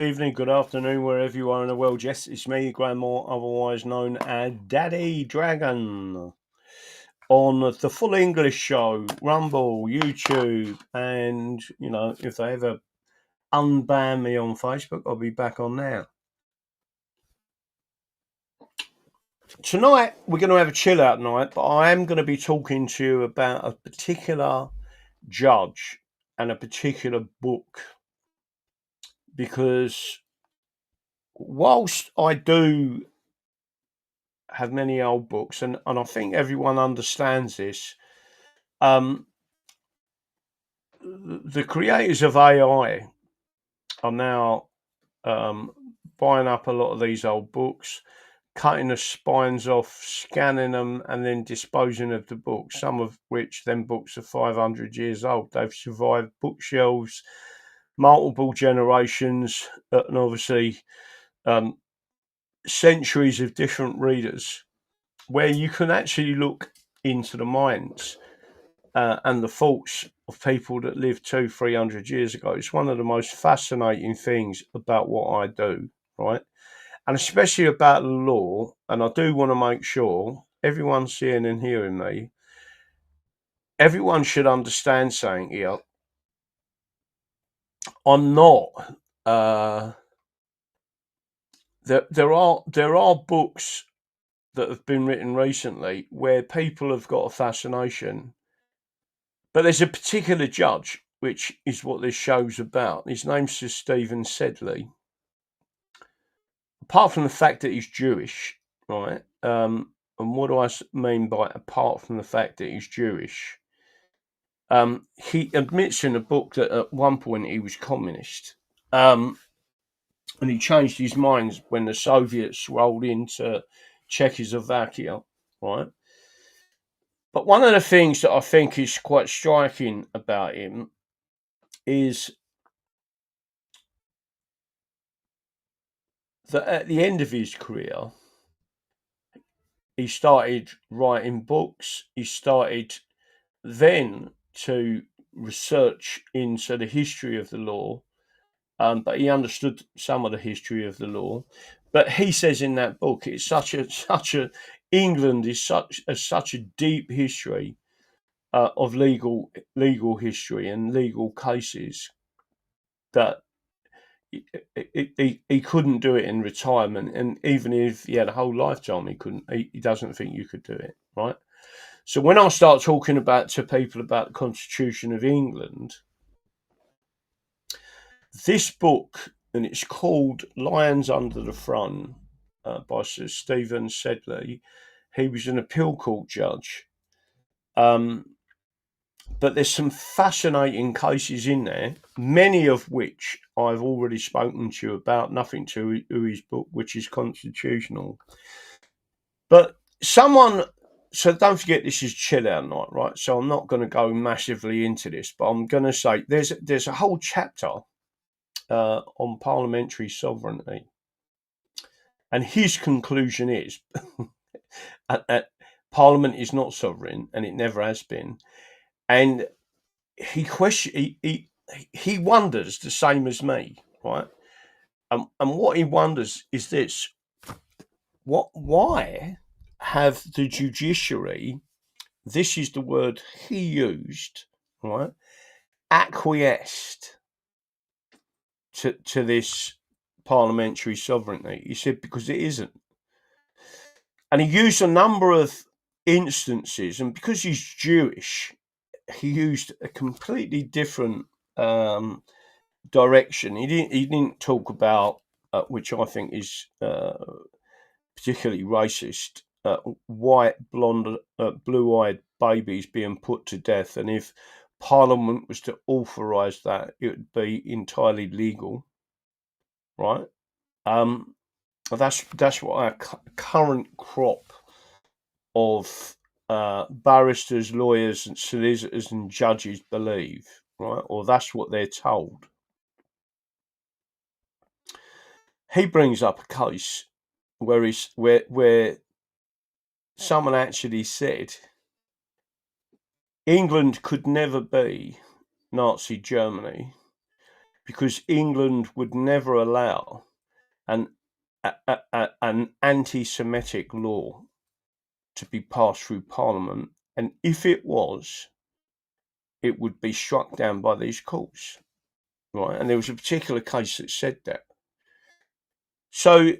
Evening, good afternoon, wherever you are in the world. Yes, it's me, Grandma, otherwise known as Daddy Dragon, on the Full English Show, Rumble, YouTube, and if they ever unban me on Facebook, I'll be back on now. Tonight, we're going to have a chill out night, but I am going to be talking to you about a particular judge and a particular book, because whilst I do have many old books, and I think everyone understands this. The creators of AI are now buying up a lot of these old books, cutting the spines off, scanning them, and then disposing of the books, some of which them books are 500 years old. They've survived bookshelves, multiple generations, and obviously centuries of different readers, where you can actually look into the minds and the thoughts of people that lived 200-300 years ago. It's one of the most fascinating things about what I do, right? And especially about the law. And I do want to make sure everyone seeing and hearing me, everyone should understand something here. I'm not. There are books that have been written recently where people have got a fascination. But there's a particular judge, which is what this show's about. His name's Sir Steven Sedley. Apart from the fact that he's Jewish, right? And what do I mean by apart from the fact that he's Jewish? He admits in a book that at one point he was communist. And he changed his mind when the Soviets rolled into Czechoslovakia, right? But one of the things that I think is quite striking about him is that at the end of his career, he started writing books. He started then to research into the history of the law, but he understood some of the history of the law. But he says in that book, it's such a England is such a deep history of legal history and legal cases that he couldn't do it in retirement, and even if he had a whole lifetime, he couldn't. He doesn't think you could do it, right? So when I start talking to people about the Constitution of England, this book, and it's called Lions Under the Throne by Sir Steven Sedley. He was an appeal court judge. But there's some fascinating cases in there, many of which I've already spoken to you about, nothing to his book, which is constitutional. But so don't forget this is chill out night, right? So I'm not going to go massively into this, but I'm going to say there's a whole chapter on parliamentary sovereignty. And his conclusion is Parliament is not sovereign, and it never has been. And he wonders the same as me, right? And what he wonders is this: why have the judiciary? This is the word he used, right? Acquiesced to this parliamentary sovereignty. He said because it isn't, and he used a number of instances, and because he's Jewish, he used a completely different direction. He didn't talk about, which I think is particularly racist, white, blonde, blue-eyed babies being put to death, and if Parliament was to authorise that, it would be entirely legal, right? That's what our current crop of barristers, lawyers, and solicitors and judges believe, right? Or that's what they're told. He brings up a case where someone actually said England could never be Nazi Germany because England would never allow an anti-Semitic law to be passed through Parliament, and if it was, it would be struck down by these courts, right? And there was a particular case that said that. So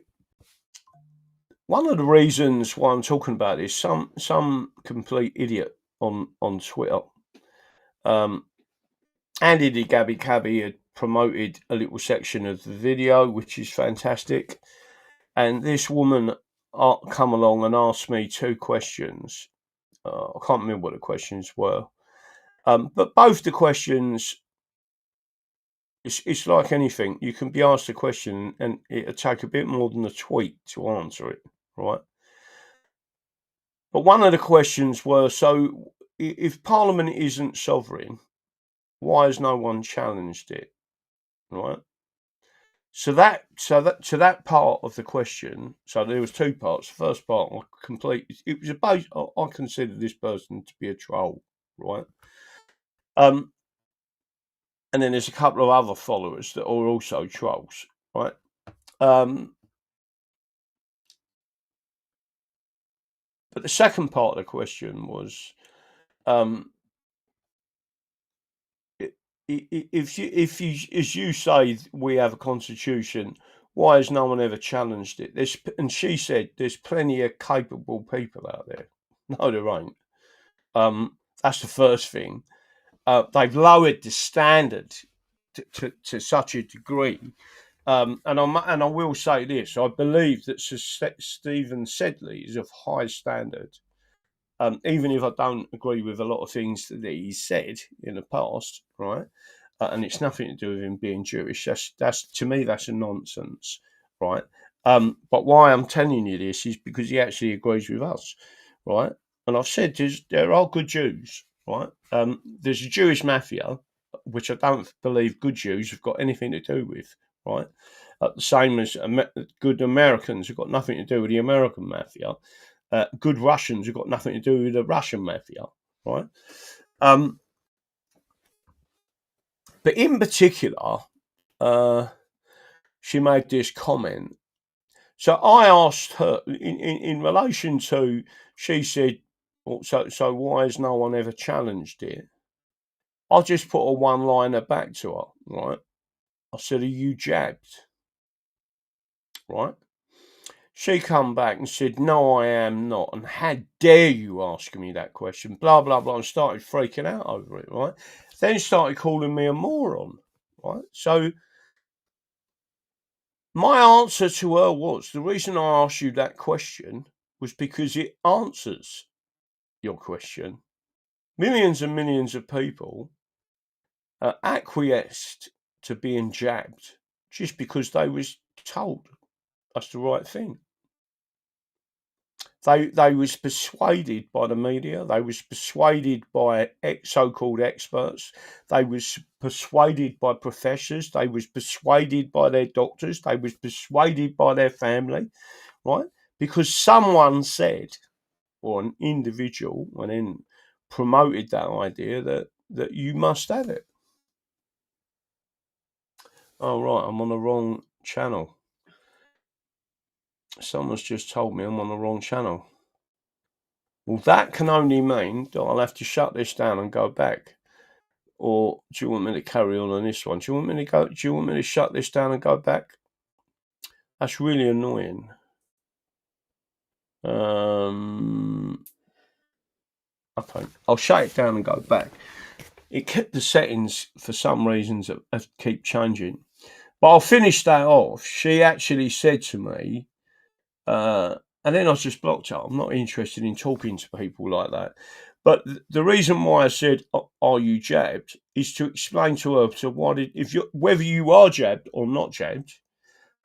one of the reasons why I'm talking about this, some complete idiot on Twitter, Andy the Gabby Cabby had promoted a little section of the video, which is fantastic. And this woman come along and asked me two questions. I can't remember what the questions were. But both the questions, it's like anything. You can be asked a question and it'll take a bit more than a tweet to answer it, right? But one of the questions were, so if Parliament isn't sovereign, why has no one challenged it, right? So that part of the question, so there was two parts. The first part, it was about, I consider this person to be a troll, right? And then there's a couple of other followers that are also trolls, right? But the second part of the question was, if you, as you say, we have a constitution, why has no one ever challenged it? And she said, there's plenty of capable people out there. No, there ain't. That's the first thing. They've lowered the standard to such a degree. And I will say this: I believe that Sir Steven Sedley is of high standard. Even if I don't agree with a lot of things that he said in the past, right? And it's nothing to do with him being Jewish. That's to me, that's a nonsense, right? But why I'm telling you this is because he actually agrees with us, right? And I've said there are good Jews, right? There's a Jewish mafia, which I don't believe good Jews have got anything to do with, right? The same as good Americans have got nothing to do with the American mafia. Good Russians have got nothing to do with the Russian mafia, right? But in particular, she made this comment. So I asked her in relation to, she said, so why has no one ever challenged it? I just put a one-liner back to her, right? I said, are you jabbed? Right? She come back and said, no, I am not. And how dare you ask me that question? Blah, blah, blah. And started freaking out over it, right? Then started calling me a moron, right? So my answer to her was, the reason I asked you that question was because it answers your question. Millions and millions of people acquiesced to being jabbed just because they was told that's the right thing. They was persuaded by the media. They was persuaded by so-called experts. They was persuaded by professors. They was persuaded by their doctors. They was persuaded by their family, right? Because someone said, or an individual, and then promoted that idea that you must have it. Oh, right, I'm on the wrong channel. Someone's just told me I'm on the wrong channel. Well, that can only mean that I'll have to shut this down and go back. Or do you want me to carry on this one? Do you want me to shut this down and go back? That's really annoying. Okay, I'll shut it down and go back. It kept the settings for some reasons that keep changing. But I'll finish that off. She actually said to me, and then I just blocked her. I'm not interested in talking to people like that. But the reason why I said, "Are you jabbed?" is to explain to her whether you are jabbed or not jabbed,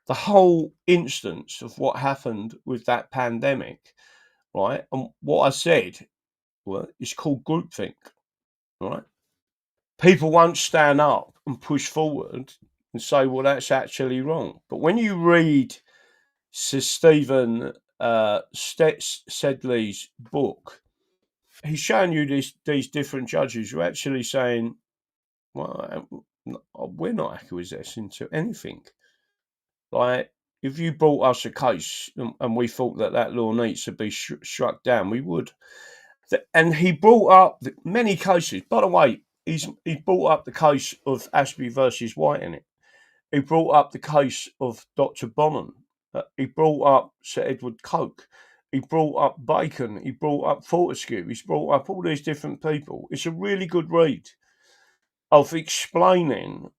the whole instance of what happened with that pandemic, right? And what I said, well, it's called groupthink, right? People won't stand up and push forward and say, "Well, that's actually wrong." But when you read Sir Steven Sedley's book, he's showing you these different judges who are actually saying, well, we're not acquiescing to anything. Like, if you brought us a case and we thought that law needs to be struck down, we would. And he brought up many cases. By the way, he brought up the case of Ashby versus White in it. He brought up the case of Dr. Bonham. He brought up Sir Edward Coke. He brought up Bacon. He brought up Fortescue. He's brought up all these different people. It's a really good read of explaining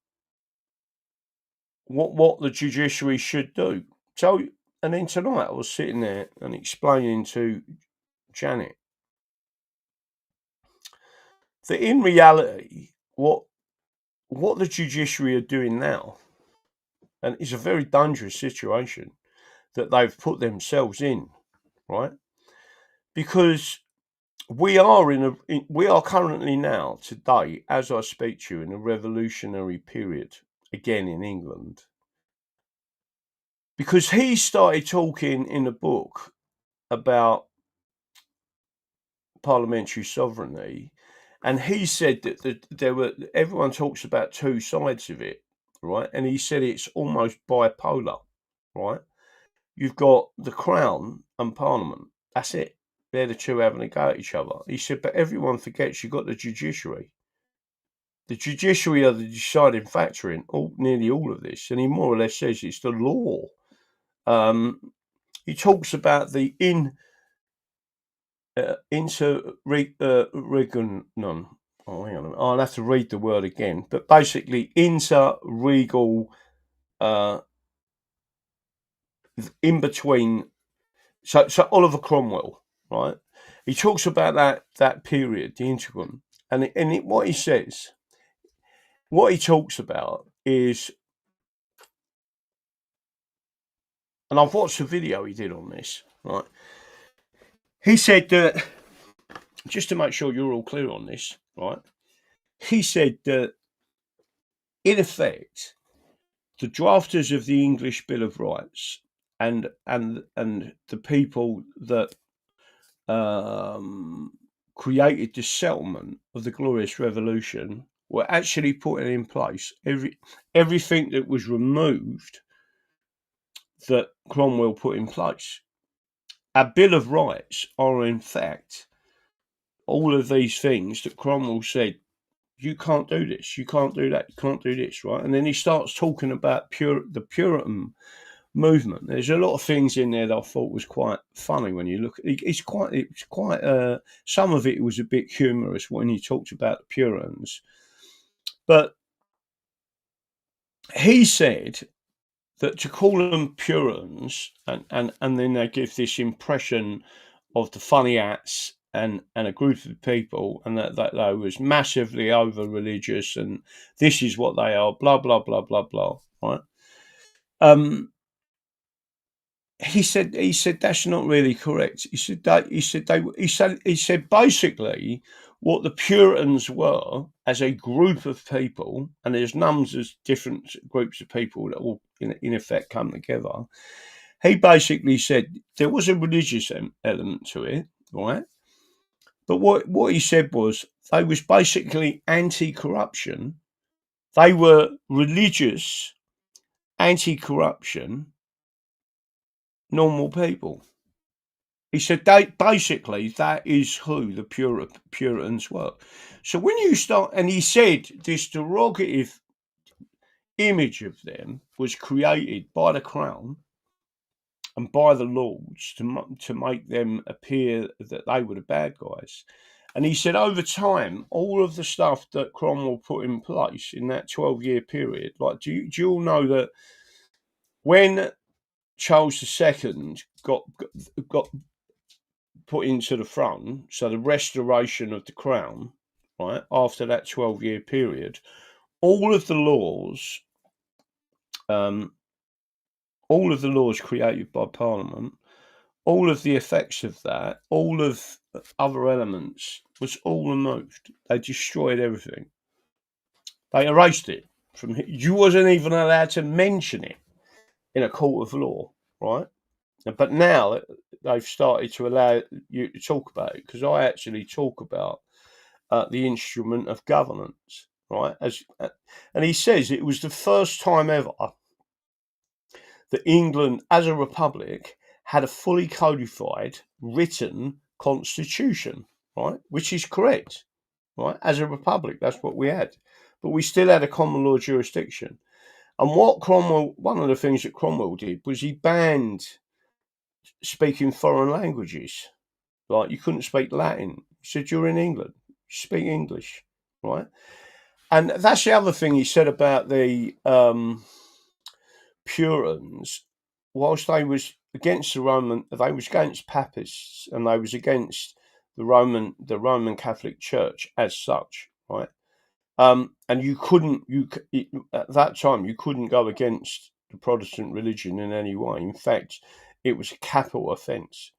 what the judiciary should do. So, and then tonight I was sitting there and explaining to Janet that in reality, what the judiciary are doing now, and it's a very dangerous situation that they've put themselves in, right? Because we are currently now today, as I speak to you, in a revolutionary period again in England. Because he started talking in a book about parliamentary sovereignty, and he said that everyone talks about two sides of it, right? And he said it's almost bipolar, right? You've got the Crown and Parliament. That's it. They're the two having a go at each other. He said, but everyone forgets you've got the judiciary. The judiciary are the deciding factor in nearly all of this, and he more or less says it's the law. He talks about the interregnum. Oh, hang on. I'll have to read the word again. But basically, interregal, in between. So Oliver Cromwell, right? He talks about that period, the interregnum, and what he says, what he talks about is, and I've watched a video he did on this, right? He said that, just to make sure you're all clear on this, right? He said that, in effect, the drafters of the English Bill of Rights and the people that created the settlement of the Glorious Revolution were actually putting in place everything that was removed that Cromwell put in place. Our Bill of Rights are, in fact, all of these things that Cromwell said, you can't do this, you can't do that, you can't do this, right? And then he starts talking about the Puritan movement. There's a lot of things in there that I thought was quite funny when you look. It's quite. Some of it was a bit humorous when he talked about the Puritans, but he said that to call them Puritans and then they give this impression of the funny hats and a group of people, and that they was massively over religious, and this is what they are, blah blah blah blah blah, right? He said that's not really correct. He said basically what the Puritans were as a group of people, and there's numbers of different groups of people that all in effect come together. He basically said there was a religious element to it, right? But what he said was they was basically anti-corruption. They were religious, anti-corruption, normal people. He said that is who the Puritans were. So when you start, and he said this derogative image of them was created by the Crown and by the Lords to make them appear that they were the bad guys. And he said over time, all of the stuff that Cromwell put in place in that 12-year period, like do you all know that when Charles II got put into the throne, so the restoration of the crown, right, after that 12-year period, all of the laws created by Parliament, all of the effects of that, all of other elements was all removed. They destroyed everything. They erased it from. You wasn't even allowed to mention it in a court of law, right? But now they've started to allow you to talk about it, because I actually talk about the instrument of governance. right? And he says it was the first time ever that England, as a republic, had a fully codified written constitution, right? Which is correct, right? As a republic, that's what we had. But we still had a common law jurisdiction. And one of the things that Cromwell did was he banned speaking foreign languages. Like, you couldn't speak Latin. He said, you're in England, speak English, right? And that's the other thing he said about the Puritans. Whilst they was against the Roman, they was against Papists, and they was against the Roman Catholic Church as such, right? And at that time you couldn't go against the Protestant religion in any way. In fact, it was a capital offence,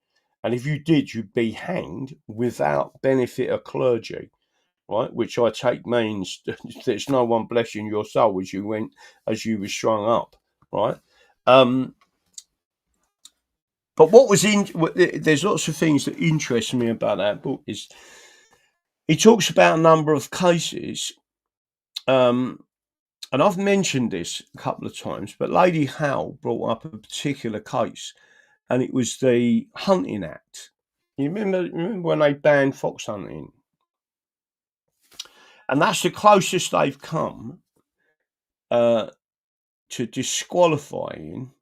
and if you did, you'd be hanged without benefit of clergy, right? Which I take means there's no one blessing your soul as you were strung up, right? But there's lots of things that interest me about that book. Is he talks about a number of cases, and I've mentioned this a couple of times, but Lady Howe brought up a particular case, and it was the Hunting Act. You remember when they banned fox hunting? And that's the closest they've come to disqualifying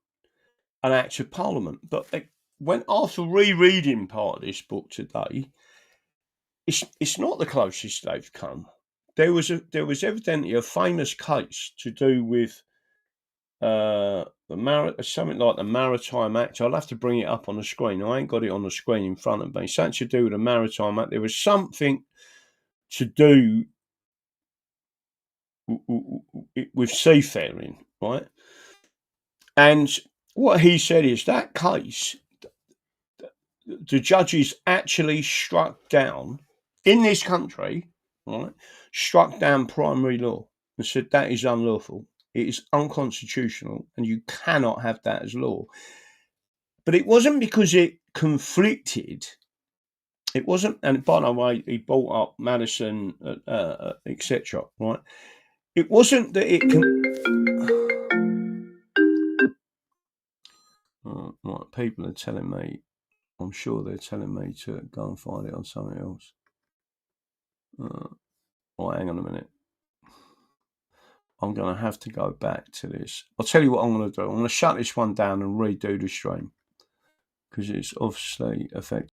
an act of parliament. But after rereading part of this book today, it's not the closest they've come. There was evidently a famous case to do with something like the Maritime Act. I'll have to bring it up on the screen. I ain't got it on the screen in front of me. Something to do with the Maritime Act. There was something to do with seafaring, right? And what he said is that case, the judges actually struck down, in this country, right, struck down primary law and said that is unlawful. It is unconstitutional, and you cannot have that as law. But it wasn't because it conflicted. It wasn't, and by the way, he brought up Madison, etc. Right? It wasn't that it can. Right, people are telling me. I'm sure they're telling me to go and find it on something else. Right, hang on a minute. I'm going to have to go back to this. I'll tell you what I'm going to do. I'm going to shut this one down and redo the stream because it's obviously affecting.